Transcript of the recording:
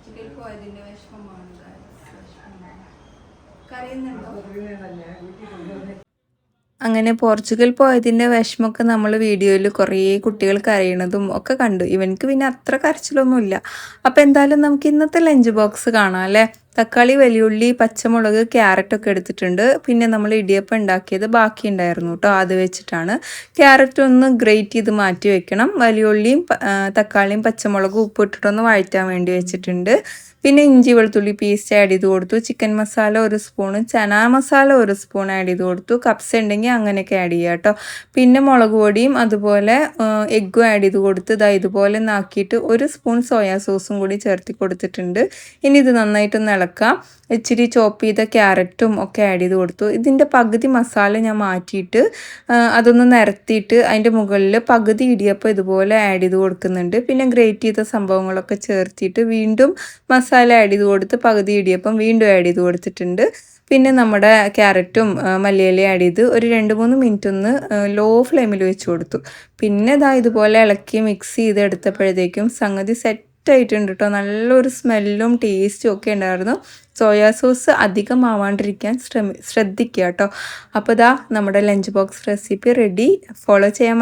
Portugal പോയതിന്റെ വിഷമമാണ് കരയുന്നുണ്ടോ? അങ്ങനെ പോർച്ചുഗൽ പോയതിൻ്റെ വിഷമമൊക്കെ നമ്മൾ വീഡിയോയിൽ കുറേ കുട്ടികൾ കരയണതും ഒക്കെ കണ്ടു. ഇവനക്ക് പിന്നെ അത്ര കരച്ചിലൊന്നുമില്ല. അപ്പോൾ എന്തായാലും നമുക്ക് ഇന്നത്തെ ലഞ്ച് ബോക്സ് കാണാം അല്ലേ. തക്കാളി, വലിയുള്ളി, പച്ചമുളക്, ക്യാരറ്റൊക്കെ എടുത്തിട്ടുണ്ട്. പിന്നെ നമ്മൾ ഇടിയപ്പം ഉണ്ടാക്കിയത് ബാക്കി ഉണ്ടായിരുന്നു കേട്ടോ, അത് വെച്ചിട്ടാണ്. ക്യാരറ്റ് ഒന്ന് ഗ്രേറ്റ് ചെയ്ത് മാറ്റി വെക്കണം. വലിയുള്ളിയും തക്കാളിയും പച്ചമുളകും ഉപ്പിട്ടിട്ടൊന്ന് വഴറ്റാൻ വേണ്ടി വെച്ചിട്ടുണ്ട്. പിന്നെ ഇഞ്ചി വെളുത്തുള്ളി പേസ്റ്റ് ആഡ് ചെയ്ത് കൊടുത്തു. ചിക്കൻ മസാല 1 സ്പൂണ്, ചനാ മസാല 1 സ്പൂൺ ആഡ് ചെയ്ത് കൊടുത്തു. കപ്സ് ഉണ്ടെങ്കിൽ അങ്ങനെയൊക്കെ ആഡ് ചെയ്യുക കേട്ടോ. പിന്നെ മുളക് പൊടിയും അതുപോലെ എഗ്ഗും ആഡ് ചെയ്ത് കൊടുത്ത് ഇതുപോലെ ആക്കിയിട്ട് 1 സ്പൂൺ സോയാ സോസും കൂടി ചേർത്തി കൊടുത്തിട്ടുണ്ട്. ഇനി ഇത് നന്നായിട്ടൊന്ന് ഇളക്കാം. ഇച്ചിരി ചോപ്പ് ചെയ്ത ക്യാരറ്റും ഒക്കെ ആഡ് ചെയ്ത് കൊടുത്തു. ഇതിൻ്റെ പകുതി മസാല ഞാൻ മാറ്റിയിട്ട് അതൊന്ന് നിരത്തിയിട്ട് അതിൻ്റെ മുകളിൽ പകുതി ഇടിയപ്പം ഇതുപോലെ ആഡ് ചെയ്ത് കൊടുക്കുന്നുണ്ട്. പിന്നെ ഗ്രേറ്റ് ചെയ്ത സംഭവങ്ങളൊക്കെ ചേർത്തിട്ട് വീണ്ടും മസാല ആഡ് ചെയ്ത് കൊടുത്ത് പകുതി ഇടിയപ്പം വീണ്ടും ആഡ് ചെയ്ത് കൊടുത്തിട്ടുണ്ട്. പിന്നെ നമ്മുടെ ക്യാരറ്റും മല്ലിയിലയും ആഡ് ചെയ്ത് ഒരു 2-3 മിനിറ്റ് ഒന്ന് ലോ ഫ്ലെയിമിൽ വെച്ച് കൊടുത്തു. പിന്നെ ഇതുപോലെ ഇളക്കി മിക്സ് ചെയ്ത് എടുത്തപ്പോഴത്തേക്കും സംഗതി സെറ്റായിട്ടുണ്ട് കേട്ടോ. നല്ലൊരു സ്മെല്ലും ടേസ്റ്റും ഒക്കെ ഉണ്ടായിരുന്നു. സോയാ സോസ് അധികം ആവാണ്ടിരിക്കാൻ ശ്രദ്ധിക്കുക കേട്ടോ. അപ്പോൾ നമ്മുടെ lunch box recipe ready. Follow ചെയ്യാൻ